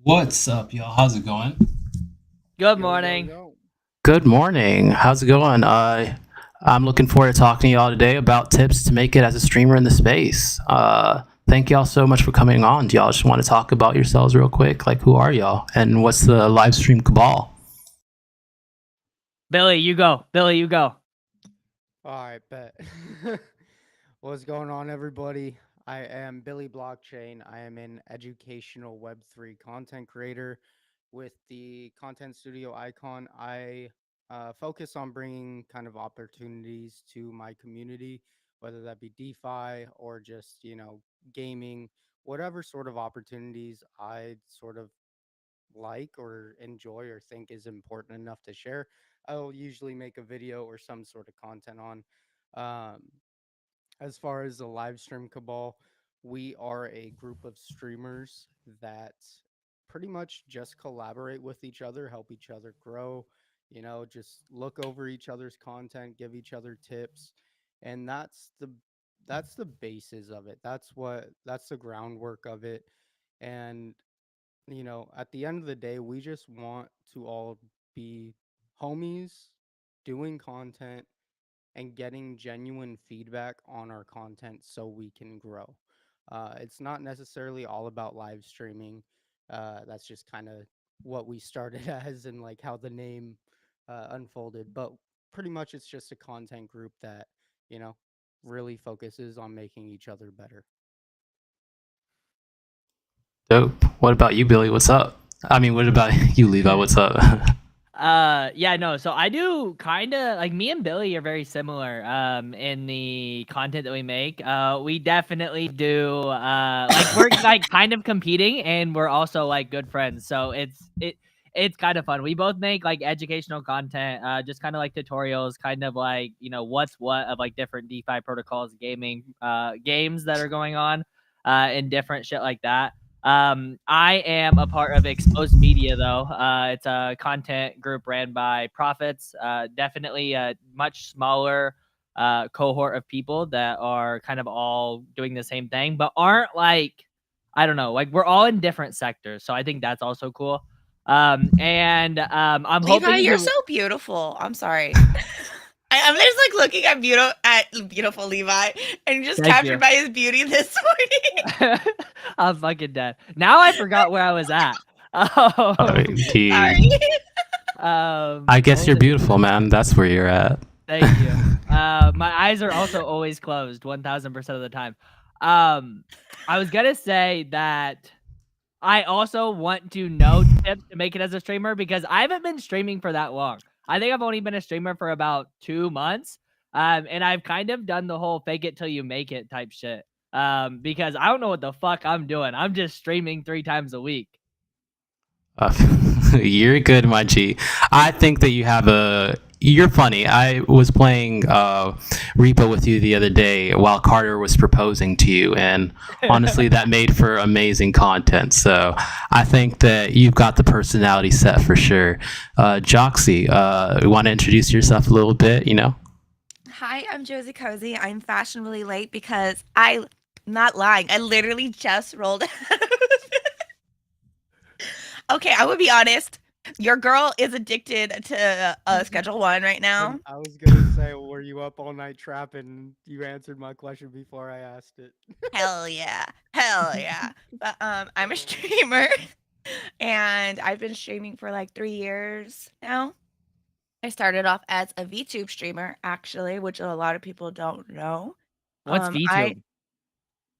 What's up, y'all? How's it going? Good Yo, yo, morning. yo. Good morning. How's it going? I'm looking forward to talking to y'all today about tips to make it as a streamer in the space. Thank y'all so much for coming on. Do y'all just want to talk about yourselves real quick? Like, who are y'all? And what's the live stream cabal? Billy, you go. Billy, you go. All right, bet. What's going on, everybody? I am Billy Blockchain. I am an educational Web3 content creator with the Content Studio icon. I focus on bringing kind of opportunities to my community, whether that be DeFi or just, gaming, whatever sort of opportunities I sort of like or enjoy or think is important enough to share, I'll usually make a video or some sort of content on. Um, as far as the live stream cabal, we are a group of streamers that pretty much just collaborate with each other, help each other grow, just look over each other's content, give each other tips, and that's the basis of it. That's the groundwork of it. And at the end of the day, we just want to all be homies doing content and getting genuine feedback on our content so we can grow. It's not necessarily all about live streaming. That's just kind of what we started as and like how the name unfolded. But pretty much it's just a content group that, you know, really focuses on making each other better. Dope. What about you, Billy? What's up? I mean, what about you, Levi? What's up? Yeah, no. So I do kind of like me and Billy are very similar in the content that we make. We definitely do like we're like kind of competing and we're also like good friends. So it's kind of fun. We both make like educational content, just kind of like tutorials, kind of like, what's what of like different DeFi protocols, gaming games that are going on and different shit like that. I am a part of Exposed Media, though. It's a content group ran by Profits. Definitely a much smaller cohort of people that are kind of all doing the same thing, but aren't like, I don't know, like we're all in different sectors. So I think that's also cool. I'm Levi, hoping you're to. so beautiful. I'm sorry. I'm just like looking at beautiful Levi, and just Thank you. captured by his beauty this morning. I'm fucking dead. Now I forgot where I was at. Gee. Sorry. I What guess was you're it? beautiful, man. That's where you're at. Thank you. My eyes are also always closed 1000% of the time. I was gonna say that I also want to know tips to make it as a streamer because I haven't been streaming for that long. I think I've only been a streamer for about 2 months. And I've kind of done the whole fake it till you make it type shit. Because I don't know what the fuck I'm doing. I'm just streaming 3 times a week. Uh, you're good, my G. I think that you have a. You're funny. I was playing Repo with you the other day while Carter was proposing to you, and honestly, that made for amazing content. So I think that you've got the personality set for sure. Joxy, you want to introduce yourself a little bit? Hi, I'm Josie Cozy. I'm fashionably late because I'm not lying. I literally just rolled. Okay, I would be honest. Your girl is addicted to Schedule One right now. And I was gonna say, were you up all night trapping? You answered my question before I asked it. Hell yeah. Hell yeah. But I'm a streamer and I've been streaming for like 3 years now. I started off as a VTube streamer actually, which a lot of people don't know. What's I VTube?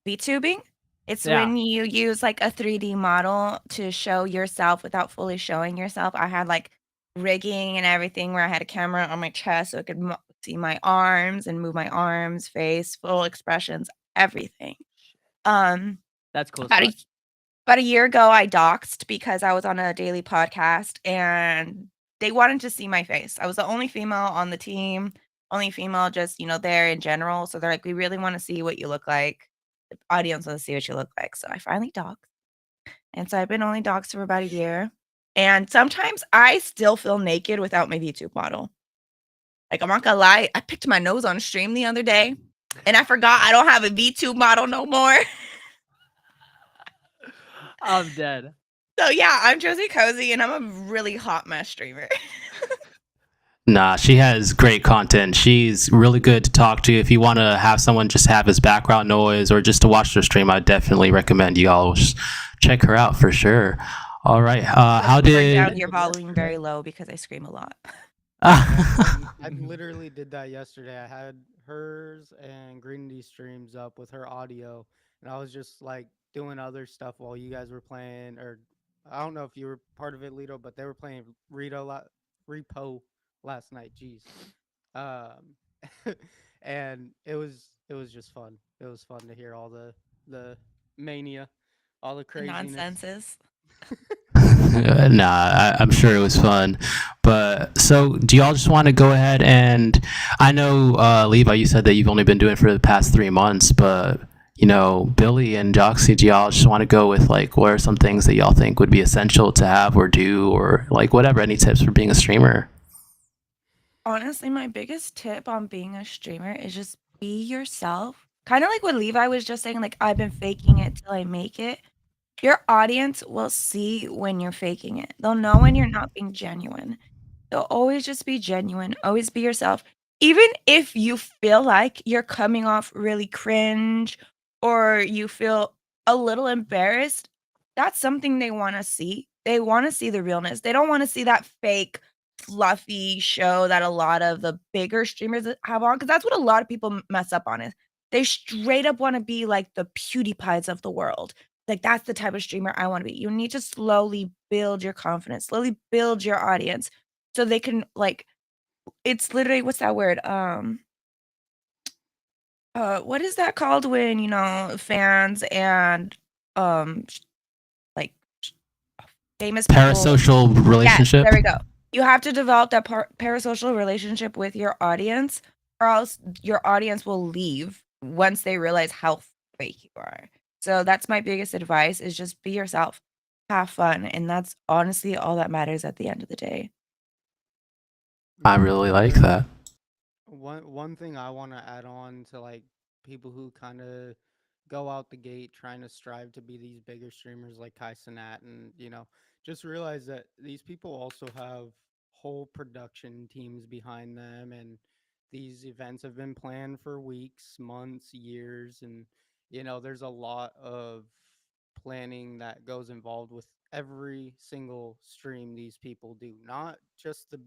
VTubing, it's Yeah. when you use like a 3D model to show yourself without fully showing yourself. I had like rigging and everything where I had a camera on my chest so I could see my arms and move my arms, face, full expressions, everything. Um, That's cool as about fuck. a year ago, I doxed because I was on a daily podcast and they wanted to see my face. I was the only female on the team, only female just, there in general. So they're like, we really want to see what you look like. The audience wants to see what you look like. So I finally doxed. And so I've been only doxed for about a year. And sometimes I still feel naked without my VTube model. Like, I'm not gonna lie, I picked my nose on stream the other day and I forgot I don't have a VTube model no more. I'm dead. So yeah, I'm Josie Cozy, and I'm a really hot mess streamer. Nah, she has great content. She's really good to talk to. If you want to have someone just have as background noise or just to watch her stream, I definitely recommend you all just check her out for sure. All right. How Turn down did? your volume very low because I scream a lot. I literally did that yesterday. I had hers and Green streams up with her audio, and I was just like doing other stuff while you guys were playing. Or I don't know if you were part of it, Lito, but they were playing Repo last night. Jeez, um, and it was just fun. It was fun to hear all the mania, all the The craziness. nonsenses. Nah, I'm sure it was fun. But so, do y'all just want to go ahead and? I know, Levi, you said that you've only been doing it for the past 3 months, but Billy and Joxy, do y'all just want to go with like what are some things that y'all think would be essential to have or do, or like whatever? Any tips for being a streamer? Honestly, my biggest tip on being a streamer is just be yourself. Kind of like what Levi was just saying, like, I've been faking it till I make it. Your audience will see when you're faking it. They'll know when you're not being genuine. They'll always just be genuine, always be yourself. Even if you feel like you're coming off really cringe or you feel a little embarrassed, that's something they want to see. They want to see the realness. They don't want to see that fake, fluffy show that a lot of the bigger streamers have on, because that's what a lot of people mess up on is they straight up want to be like the PewDiePies of the world. Like, that's the type of streamer I want to be. You need to slowly build your confidence, slowly build your audience so they can like it's literally what's that word? What is that called when, fans and like famous people. Parasocial Yes, relationship. there we go. You have to develop that parasocial relationship with your audience, or else your audience will leave once they realize how fake you are. So that's my biggest advice is just be yourself, have fun, and that's honestly all that matters at the end of the day. I really like that. One thing I want to add on to like people who kind of go out the gate trying to strive to be these bigger streamers like Kai Cenat, and just realize that these people also have whole production teams behind them, and these events have been planned for weeks, months, years, and there's a lot of planning that goes involved with every single stream these people do, not just the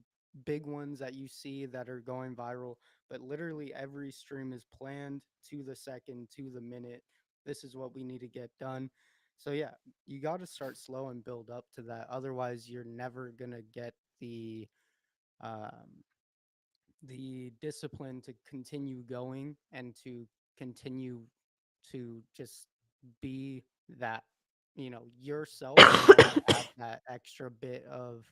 big ones that you see that are going viral, but literally every stream is planned to the second, to the minute. This is what we need to get done. So yeah, you got to start slow and build up to that. Otherwise, you're never gonna get um, the discipline to continue going and to continue to just be that yourself and add that extra bit of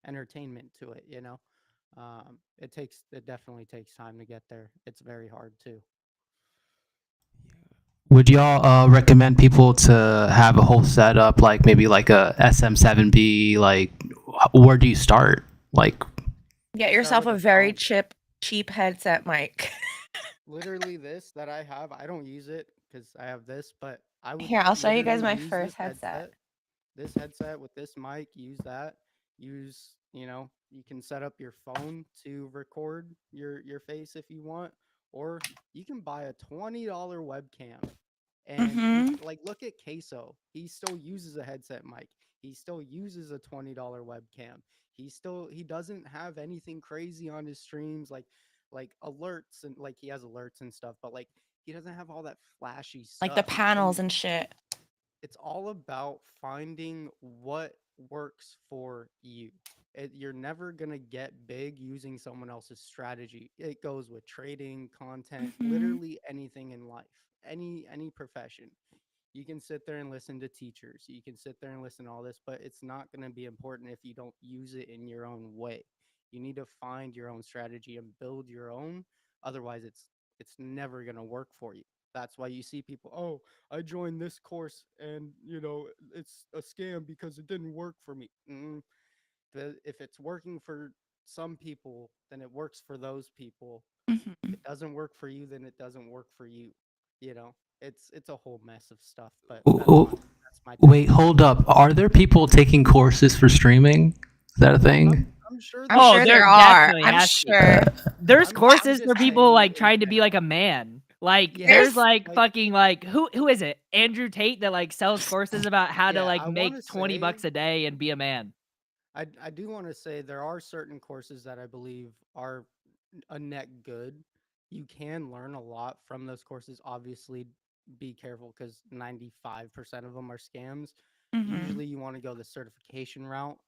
entertainment to it. It definitely takes time to get there. It's very hard too. Would y'all recommend people to have a whole setup, like maybe like a SM7B? Like, where do you start? Like, Get yourself a very cheap headset mic. Literally this that I have, I don't use it because I have this, but I would Here, I'll show you guys literally my use first this headset. this headset with this mic, use that. Use, you can set up your phone to record your face if you want, or you can buy a $20 webcam. And Mhm. like look at Queso. He still uses a headset mic. He still uses a $20 webcam. He doesn't have anything crazy on his streams like alerts, and like he has alerts and stuff, but like he doesn't have all that flashy stuff. Like the panels and shit. It's all about finding what works for you. You're never going to get big using someone else's strategy. It goes with trading, content, literally anything in life, any profession. You can sit there and listen to teachers. You can sit there and listen to all this, but it's not going to be important if you don't use it in your own way. You need to find your own strategy and build your own. Otherwise, it's never going to work for you. That's why you see people, oh, I joined this course and it's a scam because it didn't work for me. If it's working for some people, then it works for those people. If it doesn't work for you, then it doesn't work for you. It's a whole mess of stuff, but that's my Wait, hold up. Are there people taking courses for streaming? Is that a thing? I'm sure. I'm Oh, sure there there are. definitely I'm has to be. sure. There's I'm courses just for people saying like in trying to be like a general. man. Like Yeah, there's There's like like fucking like who is it? Andrew Tate that like sells courses about how to yeah, like I make want to $20 say a day and be a man. I do want to say there are certain courses that I believe are a net good. You can learn a lot from those courses. Obviously, be careful because 95% of them are scams. Mhm. Usually, you want to go the certification route,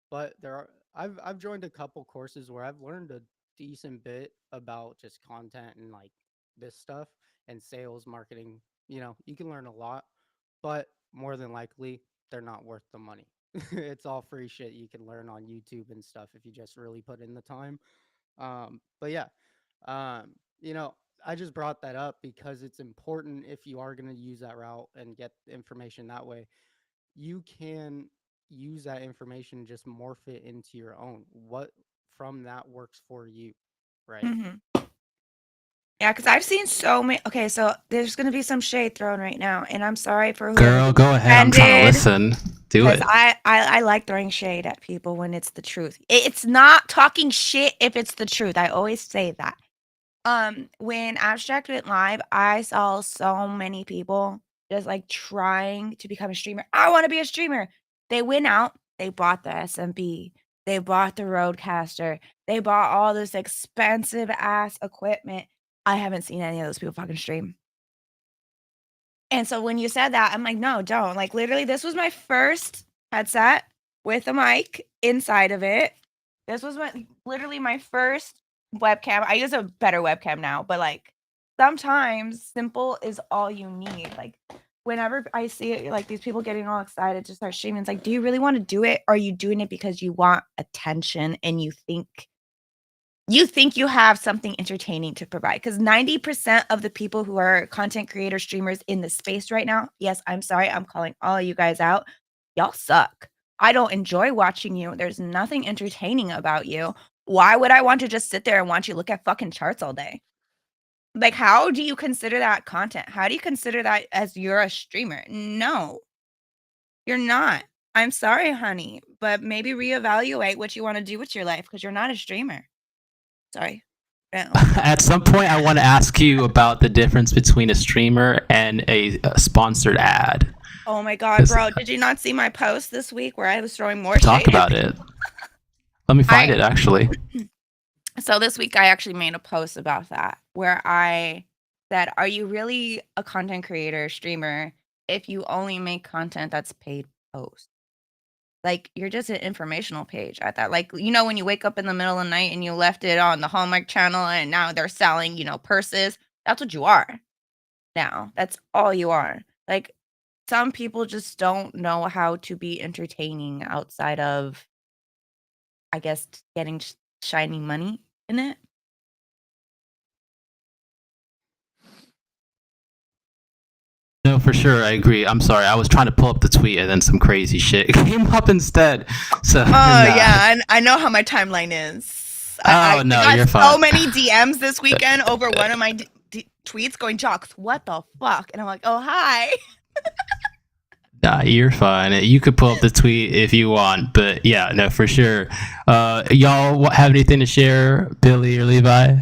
but there are I've joined a couple courses where I've learned a decent bit about just content and like this stuff and sales, marketing. You can learn a lot, but more than likely, they're not worth the money. It's all free shit you can learn on YouTube and stuff if you just really put in the time. But yeah, um, you know, I just brought that up because it's important if you are going to use that route and get information that way. You can use that information, just morph it into your own. What from that works for you, right? Mhm. Yeah, because I've seen so many. Okay, so there's gonna be some shade thrown right now, and I'm sorry for whoever Girl, gets go ahead. I'm trying to offended. listen. Do Because it. I like throwing shade at people when it's the truth. It's not talking shit if it's the truth. I always say that. When Abstract went live, I saw so many people just like trying to become a streamer. I want to be a streamer. They went out, they bought the SMP, they bought the Roadcaster, they bought all this expensive ass equipment. I haven't seen any of those people fucking stream. And so when you said that, I'm like, no, don't. Like literally, this was my first headset with a mic inside of it. This was literally my first webcam. I use a better webcam now, but like sometimes simple is all you need. Like whenever I see it, like these people getting all excited to start streaming, it's like, do you really want to do it? Or are you doing it because you want attention and you think you have something entertaining to provide? Because 90% of the people who are content creator streamers in the space right now, yes, I'm sorry, I'm calling all of you guys out. Y'all suck. I don't enjoy watching you. There's nothing entertaining about you. Why would I want to just sit there and watch you look at fucking charts all day? Like, how do you consider that content? How do you consider that as you're a streamer? No, you're not. I'm sorry, honey, but maybe reevaluate what you want to do with your life because you're not a streamer. Sorry. Yeah. At some point, I want to ask you about the difference between a streamer and a sponsored ad. Oh my god, 'Cause- bro! Did you not see my post this week where I was throwing more Talk shade? about it. Let me find it, actually. So this week I actually made a post about that where I said, "Are you really a content creator, streamer, if you only make content that's paid post? Like you're just an informational page at that. Like when you wake up in the middle of the night and you left it on the Hallmark Channel and now they're selling purses. That's what you are. Now that's all you are. Like some people just don't know how to be entertaining outside of, I guess, getting shiny money in it." No, for sure, I agree. I'm sorry. I was trying to pull up the tweet and then some crazy shit came up instead. So, Oh nah. yeah, I know how my timeline is. I no, got you're so fine. many DMs this weekend over one of my tweets going, "Jocks, what the fuck?" And I'm like, "Oh hi." Nah, you're fine. You could pull up the tweet if you want, but yeah, no, for sure. Y'all have anything to share, Billy or Levi?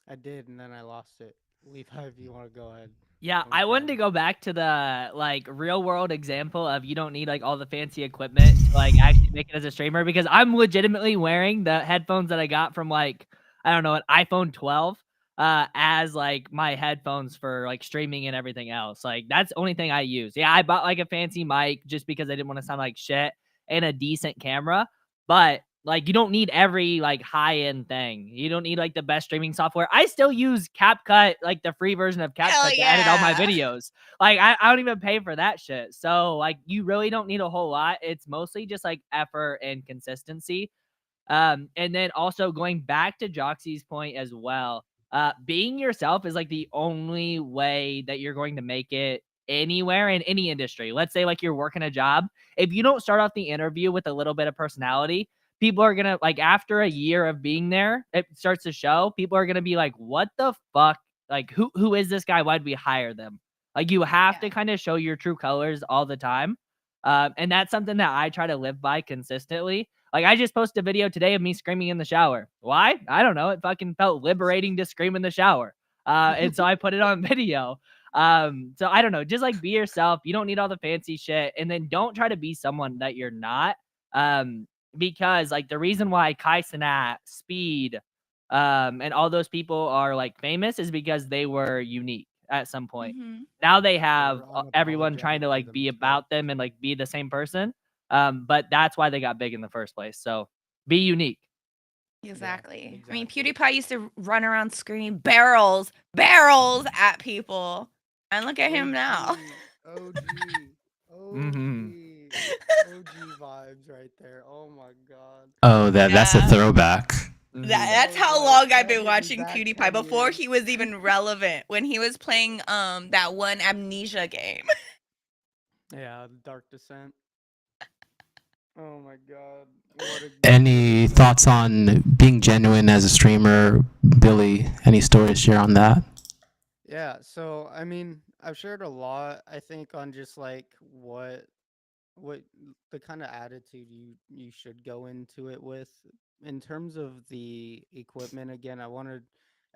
I did, and then I lost it. Levi, if you want to go ahead. Yeah, I'm I wanted to fine. go back to the like real world example of you don't need like all the fancy equipment to like actually make it as a streamer, because I'm legitimately wearing the headphones that I got from like, I don't know, an iPhone 12 as like my headphones for like streaming and everything else. Like that's the only thing I use. Yeah, I bought like a fancy mic just because I didn't want to sound like shit, and a decent camera, but like you don't need every like high-end thing. You don't need like the best streaming software. I still use CapCut, like the free version of Hell CapCut to edit all my yeah. videos. Like I don't even pay for that shit. So like you really don't need a whole lot. It's mostly just like effort and consistency. And then also going back to Joxy's point as well, being yourself is like the only way that you're going to make it anywhere in any industry. Let's say like you're working a job. If you don't start off the interview with a little bit of personality, people are gonna like after a year of being there, it starts to show. People are gonna be like, "What the fuck? Like who is this guy? Why'd we hire them?" Like you have to Yeah. kind of show your true colors all the time. And that's something that I try to live by consistently. Like I just posted a video today of me screaming in the shower. Why? I don't know. It fucking felt liberating to scream in the shower. And so I put it on video. So I don't know, just like be yourself. You don't need all the fancy shit. And then don't try to be someone that you're not. Because like the reason why Kai Cenat, Speed, and all those people are like famous is because they were unique at some point. Mhm. Now they have everyone trying to unapologetically like be themselves. about them and like be the same person. But that's why they got big in the first place. So be unique. Exactly. I mean, exactly. PewDiePie used to run around screaming barrels, barrels at people. And look at him now. OG, Mhm. OG vibes right there. Oh my god. Oh, that's a Yeah. throwback. Mhm. That's was how like, long I've been imagine watching back PewDiePie 10 before years. he was even relevant when he was playing that one Amnesia game. Yeah, Dark Descent. Oh my god. What a Any thoughts on being genuine as a streamer, Billy? Any stories to share on that? Yeah, so I mean, I've shared a lot, I think, on just like what the kind of attitude you should go into it with. In terms of the equipment, again, I wanted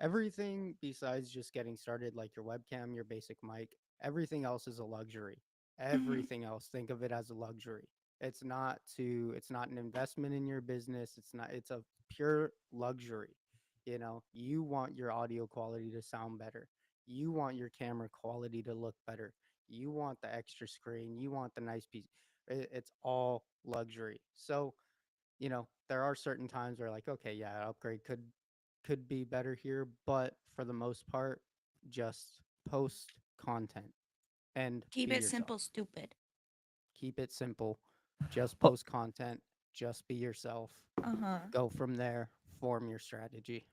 everything besides just getting started, like your webcam, your basic mic, everything else is a luxury. Everything else, think of it as a luxury. It's not an investment in your business. It's a pure luxury. You know, you want your audio quality to sound better. You want your camera quality to look better. You want the extra screen. You want the nice piece. It's all luxury. So, you know, there are certain times where like, okay, yeah, upgrade could be better here, but for the most part, just post content and Keep be it yourself. simple, stupid. Keep it simple. Just Oh. post content, just be yourself. Uh-huh. Go from there, form your strategy.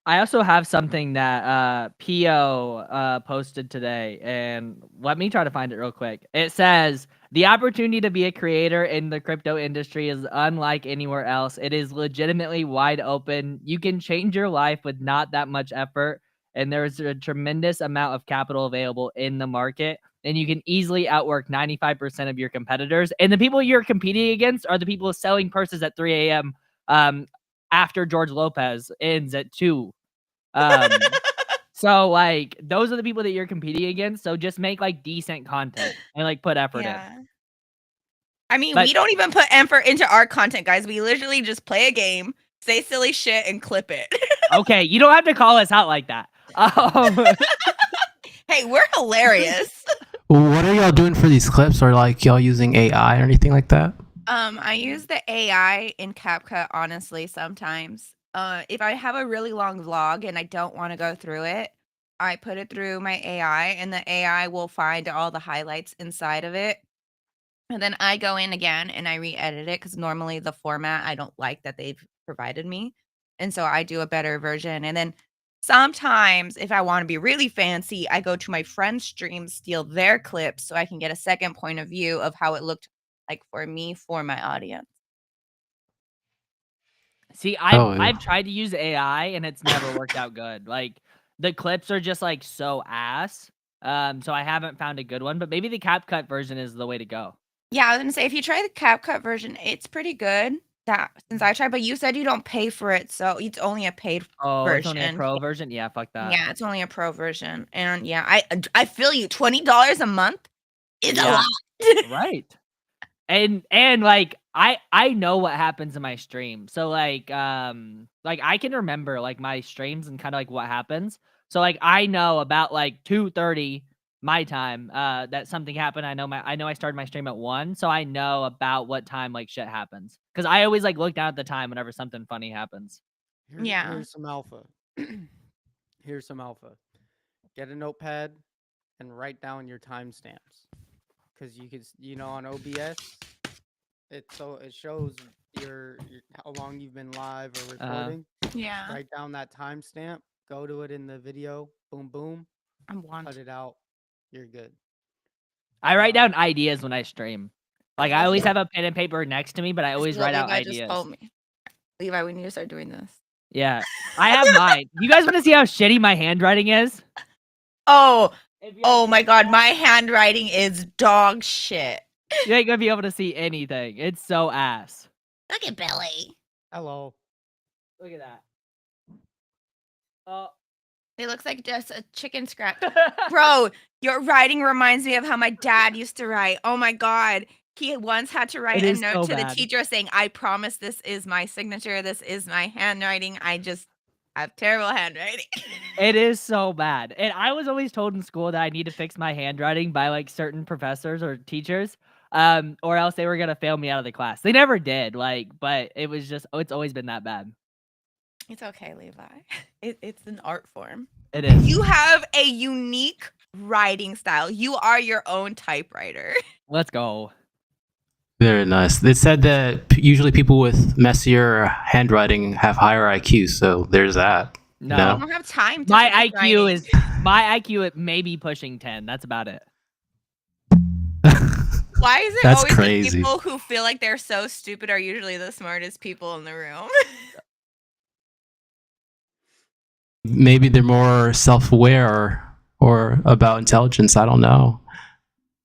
I also have something that Pio posted today, and let me try to find it real quick. It says the opportunity to be a creator in the crypto industry is unlike anywhere else. It is legitimately wide open. You can change your life with not that much effort, and there's a tremendous amount of capital available in the market. And you can easily outwork 95% of your competitors. And the people you're competing against are the people selling purses at 3 a.m. After George Lopez ends at 2. So like those are the people that you're competing against. So just make like decent content and like put effort in. Yeah. I mean, But- we don't even put effort into our content, guys. We literally just play a game, say silly shit, and clip it. Okay, you don't have to call us out like that. Hey, we're hilarious. What are y'all doing for these clips? Or like y'all using AI or anything like that? I use the AI in CapCut, honestly, sometimes. If I have a really long vlog and I don't want to go through it, I put it through my AI and the AI will find all the highlights inside of it. And then I go in again and I re-edit it because normally the format I don't like that they've provided me. And so I do a better version. And then sometimes if I want to be really fancy, I go to my friend's stream, steal their clips so I can get a second point of view of how it looked like for me, for my audience. See, Oh, yeah. I've tried to use AI and it's never worked out good. Like the clips are just like so ass. So I haven't found a good one, but maybe the CapCut version is the way to go. Yeah, I was gonna say if you try the CapCut version, it's pretty good. That since I tried, but you said you don't pay for it, so it's only a paid Oh, version. it's only a pro version? Yeah, fuck that. Yeah, it's only a pro version. And yeah, I feel you. $20 a month is a lot. Right. And like I know what happens in my stream. So like I can remember like my streams and kind of like what happens. So like I know about like 2:30 my time that something happened. I know I started my stream at 1, so I know about what time like shit happens. Cuz I always like look down at the time whenever something funny happens. Yeah. Here's some alpha. Here's some alpha. Get a notepad and write down your timestamps. Because you can, on OBS, it shows your how long you've been live or recording. Yeah. Write down that timestamp. Go to it in the video. Boom, boom. I'm one. Cut it out. You're good. I write down ideas when I stream. Like I always have a pen and paper next to me, but I always write out Levi just ideas. told me. Levi, we need to start doing this. Yeah. I have mine. You guys want to see how shitty my handwriting is? Oh, If you Oh have my no god, phone, my handwriting is dog shit. you ain't gonna be able to see anything. It's so ass. Look at Billy. Hello. Look at that. Oh. It looks like just a chicken scratch. Bro, your writing reminds me of how my dad used to write. Oh my god. He once had to write It a is note so to the bad. teacher saying, I promise this is my signature. This is my handwriting. I just have terrible handwriting. It is so bad. And I was always told in school that I need to fix my handwriting by like certain professors or teachers. Or else they were gonna fail me out of the class. They never did, like, but it was just it's always been that bad. It's okay, Levi. It's an art form. It is. You have a unique writing style. You are your own typewriter. Let's go. Very nice. They said that usually people with messier handwriting have higher IQ, so there's that. No. No. I don't have time to My finish IQ writing. is my IQ at maybe pushing 10. That's about it. Why is it That's always crazy. the people who feel like they're so stupid are usually the smartest people in the room? Maybe they're more self-aware or about intelligence. I don't know.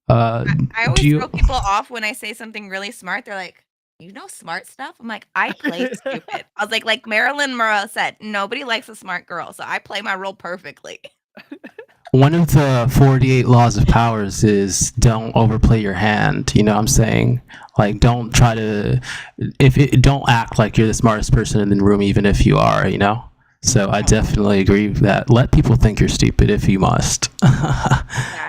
I always do you? throw people off when I say something really smart. They're like, you know smart stuff? I'm like, I play stupid. I was like Marilyn Monroe said, nobody likes a smart girl, so I play my role perfectly. One of the 48 laws of powers is don't overplay your hand. You know what I'm saying? Like, don't try to, don't act like you're the smartest person in the room, even if you are, you know? So I definitely agree with that. Let people think you're stupid if you must.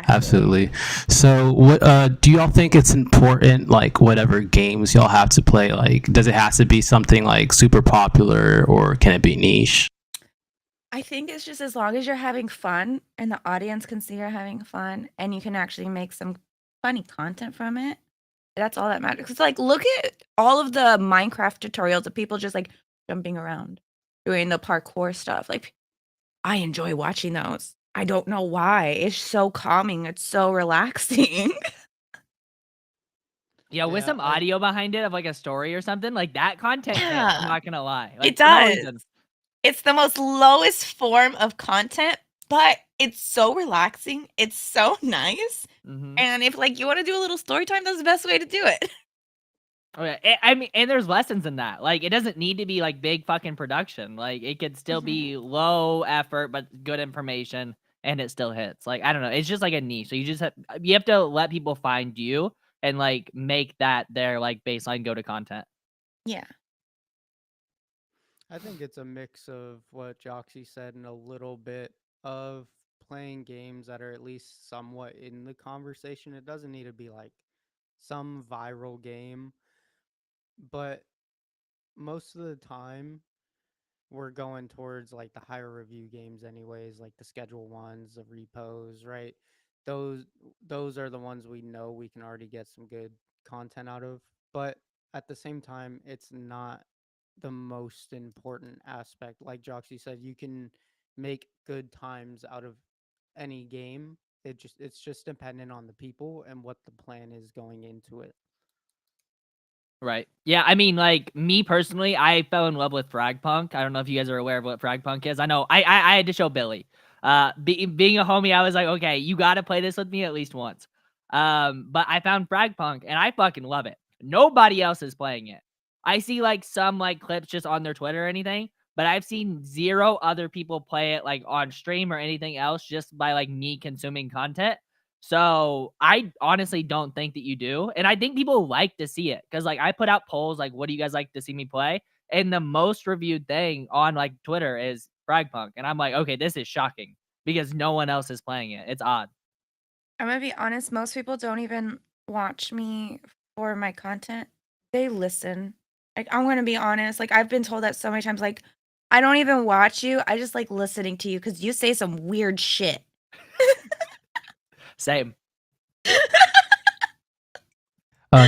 Absolutely. So what, do y'all think it's important, like whatever games y'all have to play, like, does it have to be something like super popular or can it be niche? I think it's just as long as you're having fun and the audience can see you're having fun and you can actually make some funny content from it. That's all that matters. It's like, look at all of the Minecraft tutorials of people just like jumping around, doing the parkour stuff. Like, I enjoy watching those. I don't know why. It's so calming. It's so relaxing. Yeah, with Yeah, some audio behind it of like a story or something, like that content hits, Yeah. I'm not gonna lie. It Like, for no does. reason. It's the most lowest form of content, but it's so relaxing. It's so nice. Mhm. And if like you want to do a little story time, that's the best way to do it. Oh, yeah. I mean, and there's lessons in that. Like, it doesn't need to be like big fucking production. Like, it could still be low effort but good information, and it still hits. Like, I don't know. It's just like a niche. So you have to let people find you and like make that their like baseline go to content. Yeah. I think it's a mix of what Joxy said and a little bit of playing games that are at least somewhat in the conversation. It doesn't need to be like some viral game, but most of the time we're going towards like the higher review games anyways, like the schedule ones, the repos, right? Those are the ones we know we can already get some good content out of. But at the same time, it's not the most important aspect. Like Joxy said, you can make good times out of any game. It's just dependent on the people and what the plan is going into it. Right. Yeah, I mean, like, me personally, I fell in love with Fragpunk. I don't know if you guys are aware of what Fragpunk is. I know I had to show Billy. Being a homie, I was like, okay, you gotta play this with me at least once. But I found Fragpunk and I fucking love it. Nobody else is playing it. I see like some like clips just on their Twitter or anything, but I've seen 0 other people play it like on stream or anything else just by like me consuming content. So I honestly don't think that you do. And I think people like to see it because like I put out polls like, what do you guys like to see me play? And the most reviewed thing on like Twitter is Fragpunk. And I'm like, okay, this is shocking because no one else is playing it. It's odd. I'm gonna be honest, most people don't even watch me for my content. They listen. Like, I'm gonna be honest. Like, I've been told that so many times. Like, I don't even watch you. I just like listening to you because you say some weird shit. Same.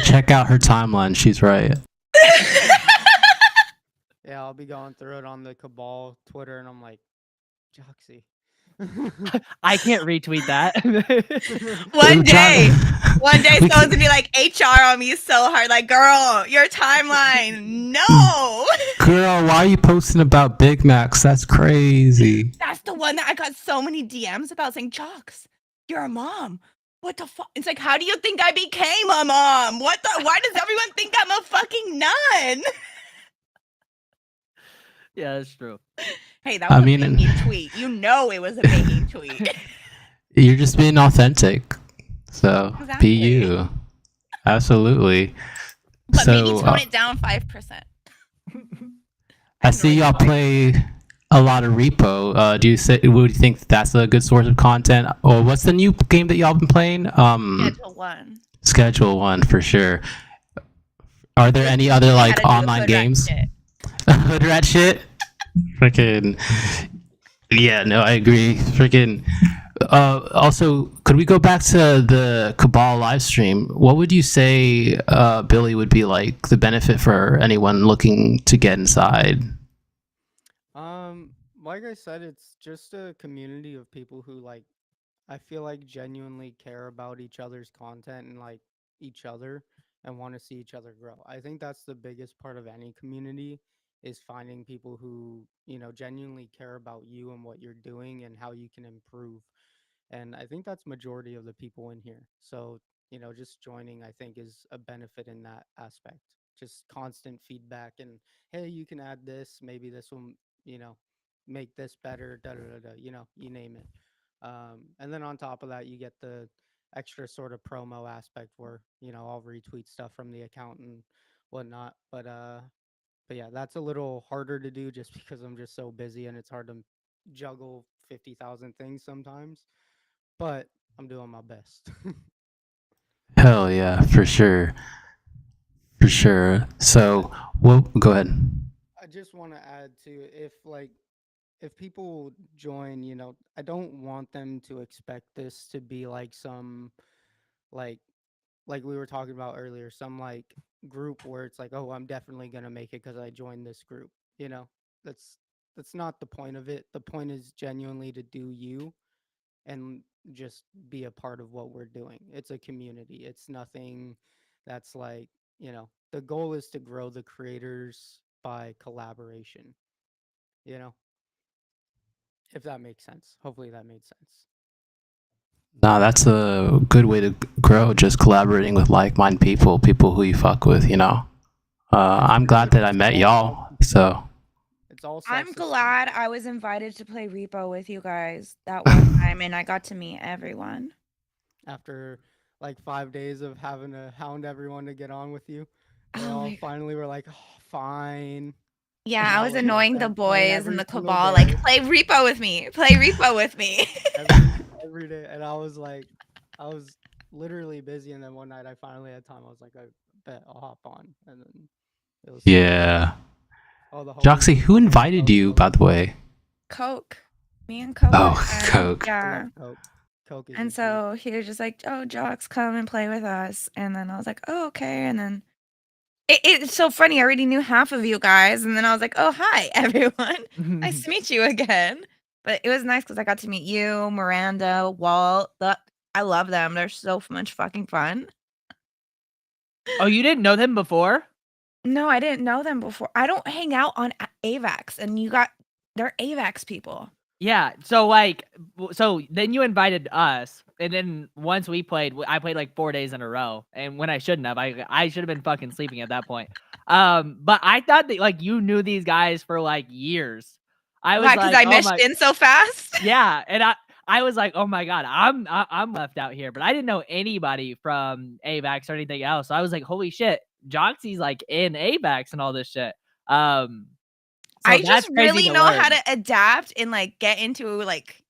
Check out her timeline. She's right. Yeah, I'll be going through it on the Cabal Twitter, and I'm like, Joxy. I can't retweet that. One day, one day, We someone's gonna be like, HR on me so hard. Like, girl, your timeline. No. Girl, why are you posting about Big Macs? That's crazy. That's the one that I got so many DMs about saying, Jocks, you're a mom. What the fuck? It's like, how do you think I became a mom? Why does everyone think I'm a fucking nun? Yeah, that's true. Hey, that was I a mean, baking tweet. You know it was a baking tweet. you're just being authentic. So be Exactly. you. Absolutely. But maybe So tone it down 5%. I see y'all play a lot of Repo. Would you think that's a good source of content? Or what's the new game that y'all been playing? Schedule 1. Schedule 1 for sure. Are there any other How to like do online hood rat games? shit. Hood rat shit? Freaking. Yeah, no, I agree. Freaking. Also, could we go back to the Cabal live stream? What would you say, Billy, would be like the benefit for anyone looking to get inside? Like I said, it's just a community of people who like I feel like genuinely care about each other's content and like each other and want to see each other grow. I think that's the biggest part of any community is finding people who, genuinely care about you and what you're doing and how you can improve. And I think that's majority of the people in here. So, just joining I think is a benefit in that aspect. Just constant feedback and hey, you can add this, maybe this will, you know, make this better, da da da da, you name it. And then on top of that, you get the extra sort of promo aspect where, I'll retweet stuff from the account and whatnot. But yeah, that's a little harder to do just because I'm just so busy and it's hard to juggle 50,000 things sometimes. But I'm doing my best. Hell yeah, for sure. For sure. So, well, go ahead. I just want to add to if people join, I don't want them to expect this to be like some like like we were talking about earlier, some like group where it's like, oh, I'm definitely gonna make it because I joined this group. You know, that's that's not the point of it. The point is genuinely to do you and just be a part of what we're doing. It's a community. It's nothing that's like, the goal is to grow the creators by collaboration, you know, if that makes sense. Hopefully that made sense. Nah, that's a good way to grow, just collaborating with like-minded people who you fuck with, you know. I'm glad that I met y'all, so. It's all I'm self-sustaining. glad I was invited to play Repo with you guys that one time and I got to meet everyone. After like 5 days of having to hound everyone to get on with you, they Oh all my- finally were like, oh, fine. Yeah, And I I was was annoying like the that playing boys every and the single cabal, day. like, play Repo with me. Play Repo with me. every day. And I was literally busy. And then one night I finally had time. I was like, I bet I'll hop on. And then it was Yeah. all the homies Joxy, who came, invited so you, by the way? Coke. Me and Coke. Oh, and, Coke. I Yeah. love Coke. Coke is And the so he was just like, oh, Jox, come and play with us. And then I was like, oh, okay. And then it's so funny. I already knew half of you guys. And then I was like, oh, hi, everyone. Nice to meet you again. But it was nice because I got to meet you, Miranda, Walt. I love them. They're so much fucking fun. Oh, you didn't know them before? No, I didn't know them before. I don't hang out on AVAX. And they're AVAX people. Yeah. So then you invited us, and then once we played, I played like 4 days in a row, and when I shouldn't have, I should have been fucking sleeping at that point. But I thought that like you knew these guys for like years. I was Why? Because like, I oh meshed my, in so fast. yeah, and I was like, oh my god, I'm left out here, but I didn't know anybody from AVAX or anything else. So I was like, holy shit, Joxy's like in AVAX and all this shit. So I that's just crazy really to know how learn. to adapt and like get into like,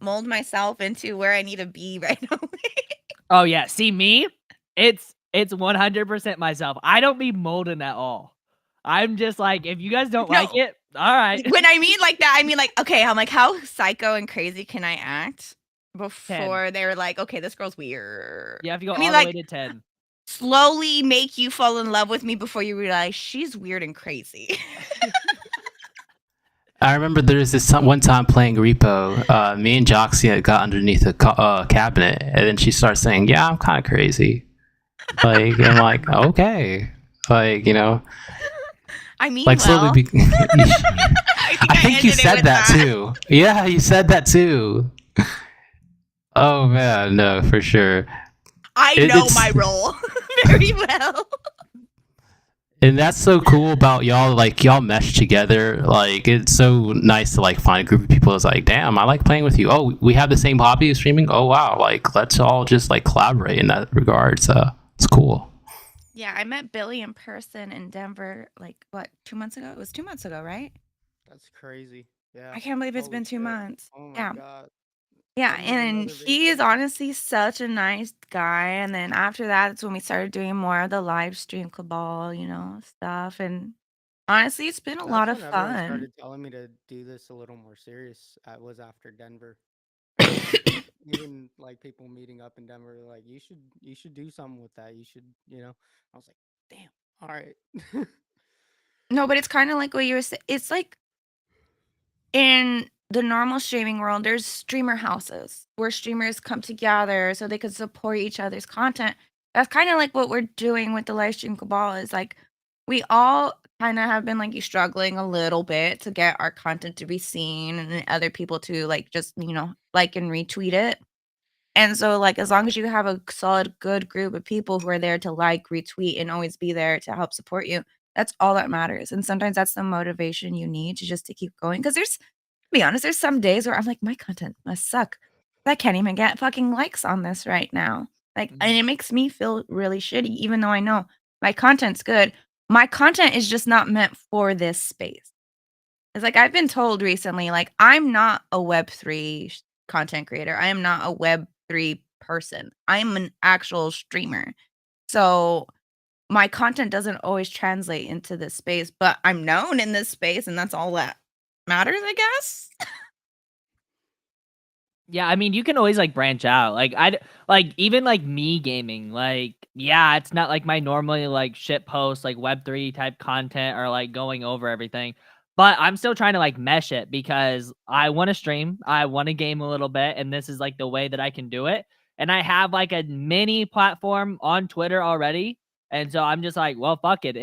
mold myself into where I need to be right away. Oh yeah, see me? It's 100% myself. I don't be molding at all. I'm just like, if you guys don't like No. it, all right. When I mean like that, I mean like, okay, I'm like, how psycho and crazy can I act before they're like, okay, this girl's weird. You have to go I mean, all like, the way to 10. slowly make you fall in love with me before you realize she's weird and crazy. I remember there was this one time playing Repo. Me and Joxy got underneath a cabinet, and then she starts saying, "Yeah, I'm kind of crazy." Like, I'm like, okay, like, you know, I mean, like slowly. well, I think you ended it said with that too. Yeah, you said that too. Oh man, no, for sure. I It- know it's- my role very well. And that's so cool about y'all. Like y'all mesh together. Like it's so nice to like find a group of people that's like, damn, I like playing with you. Oh, we have the same hobby of streaming. Oh wow, like let's all just like collaborate in that regard. So it's cool. Yeah, I met Billy in person in Denver, like what, 2 months ago? It was 2 months ago, right? That's crazy. Yeah. I can't believe it's Holy been 2 shit. months. Oh my Yeah. god. Yeah, Send me and another he is video. honestly such a nice guy. And then after that, it's when we started doing more of the live stream cabal, stuff. And honestly, it's been a lot That's of when everyone fun. started telling me to do this a little more serious. I was after Denver. Even like people meeting up in Denver, were like you should do something with that. You should, I was like, damn, all right. No, but it's kind of like what you were saying. It's like in the normal streaming world, there's streamer houses where streamers come together so they could support each other's content. That's kind of like what we're doing with the live stream cabal. Is like we all kind of have been like struggling a little bit to get our content to be seen and then other people to like just like and retweet it. And so like as long as you have a solid good group of people who are there to like, retweet, and always be there to help support you, that's all that matters. And sometimes that's the motivation you need to keep going. Because to be honest, there's some days where I'm like, my content must suck. I can't even get fucking likes on this right now. Like, and it makes me feel really shitty, even though I know my content's good. My content is just not meant for this space. It's like I've been told recently, like, I'm not a Web3 content creator. I am not a Web3 person. I'm an actual streamer. So my content doesn't always translate into this space, but I'm known in this space, and that's all that matters, I guess. Yeah, I mean, you can always like branch out. Like even like me gaming, like yeah, it's not like my normally like shit post like Web3 type content or like going over everything. But I'm still trying to like mesh it because I want to stream, I want to game a little bit, and this is like the way that I can do it. And I have like a mini platform on Twitter already. And so I'm just like, well, fuck it.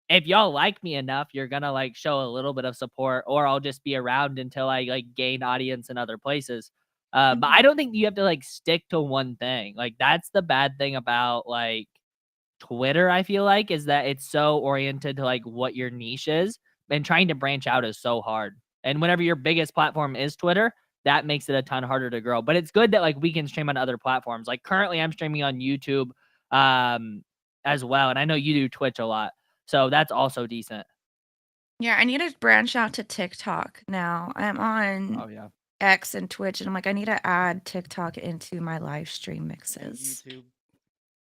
If y'all like me enough, you're gonna like show a little bit of support, or I'll just be around until I like gain audience in other places. But I don't think you have to like stick to one thing. Like that's the bad thing about like Twitter, I feel like, is that it's so oriented to like what your niche is, and trying to branch out is so hard. And whenever your biggest platform is Twitter, that makes it a ton harder to grow. But it's good that like we can stream on other platforms. Like currently I'm streaming on YouTube as well. And I know you do Twitch a lot. So that's also decent. Yeah, I need to branch out to TikTok now. I'm on Oh yeah. X and Twitch, and I'm like, I need to add TikTok into my live stream And mixes. YouTube.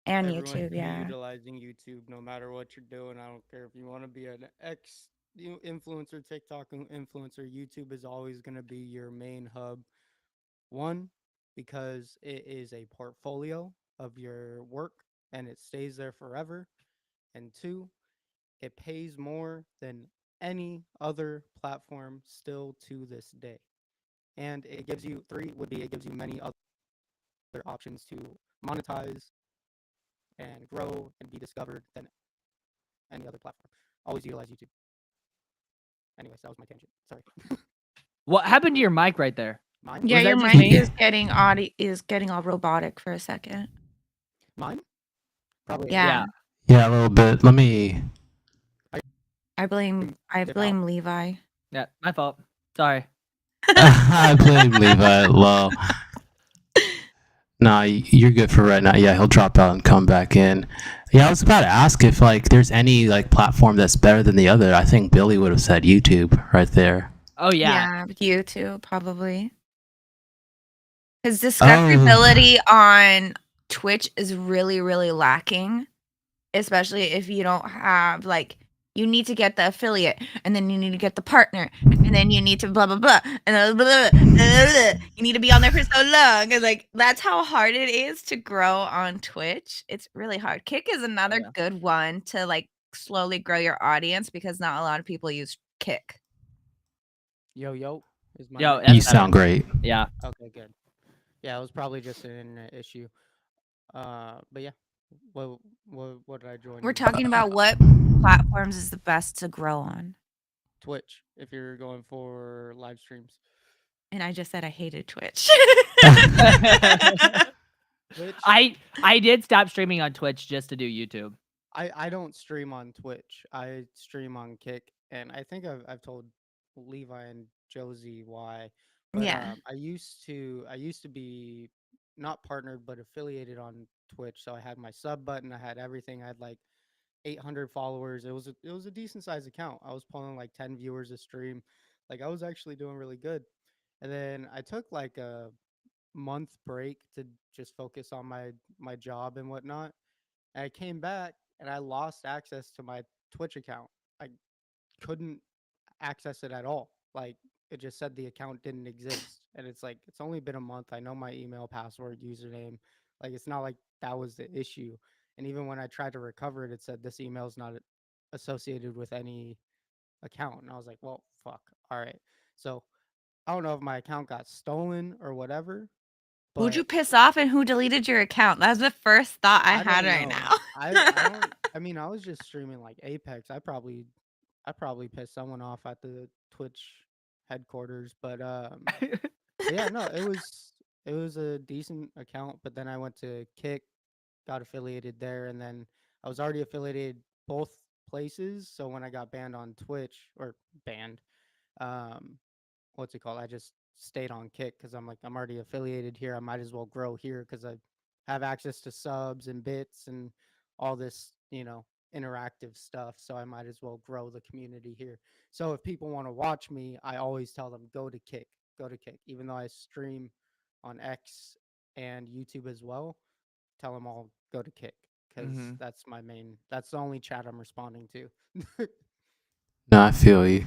And Everyone YouTube, should be yeah. utilizing YouTube no matter what you're doing. I don't care if you want to be an influencer, TikTok influencer. YouTube is always going to be your main hub. One, because it is a portfolio of your work and it stays there forever. And two, it pays more than any other platform still to this day. And it gives you it gives you many other options to monetize and grow and be discovered than any other platform. Always utilize YouTube. Anyways, that was my tangent. Sorry. What happened to your mic right there? Mine? Yeah, Was that your just mic me? is getting all robotic for a second. Mine? Probably. Yeah. Yeah, a little bit. Let me. I blame Dip out. Levi. Yeah, my fault. Sorry. I blame Levi. Low. Nah, you're good for right now. Yeah, he'll drop out and come back in. Yeah, I was about to ask if like there's any like platform that's better than the other. I think Billy would have said YouTube right there. Oh yeah. YouTube probably. Because discoverability on Twitch is really, really lacking, especially if you don't have like, you need to get the affiliate, and then you need to get the partner, and then you need to blah blah blah, and then blah, blah, blah, blah. You need to be on there for so long, and like that's how hard it is to grow on Twitch. It's really hard. Kick is another good one to like slowly grow your audience because not a lot of people use Kick. Yo. Is my Yo, mic- that's You sound great. Yeah. Okay, good. Yeah, it was probably just an internet issue. But yeah. What did I join? We're in? talking about what platforms is the best to grow on. Twitch if you're going for live streams. And I just said I hated Twitch. Twitch, I did stop streaming on Twitch just to do YouTube. I don't stream on Twitch. I stream on Kick, and I think I've told Levi and Josie why. But Yeah. I used to be not partnered but affiliated on Twitch. So I had my sub button, I had everything. I had like 800 followers. It was a decent sized account. I was pulling like 10 viewers a stream. Like I was actually doing really good. And then I took like a month break to just focus on my job and whatnot. And I came back and I lost access to my Twitch account. I couldn't access it at all. Like it just said the account didn't exist. And it's like it's only been a month. I know my email, password, username. Like it's not like that was the issue. And even when I tried to recover it, it said this email is not associated with any account. And I was like, well, fuck. All right. So I don't know if my account got stolen or whatever. Who'd you But piss off and who deleted your account? That's the first thought I had don't right know. now. I don't. I mean, I was just streaming like Apex. I probably pissed someone off at the Twitch headquarters, but yeah, no, it was a decent account. But then I went to Kick, got affiliated there, and then I was already affiliated both places. So when I got banned on Twitch or banned, um, what's it called? I just stayed on Kick because I'm like I'm already affiliated here. I might as well grow here because I have access to subs and bits and all this, interactive stuff. So I might as well grow the community here. So if people want to watch me, I always tell them go to Kick, go to Kick. Even though I stream on X and YouTube as well, tell them all go to Kick because Mhm. that's my main. That's the only chat I'm responding to. No, I feel you.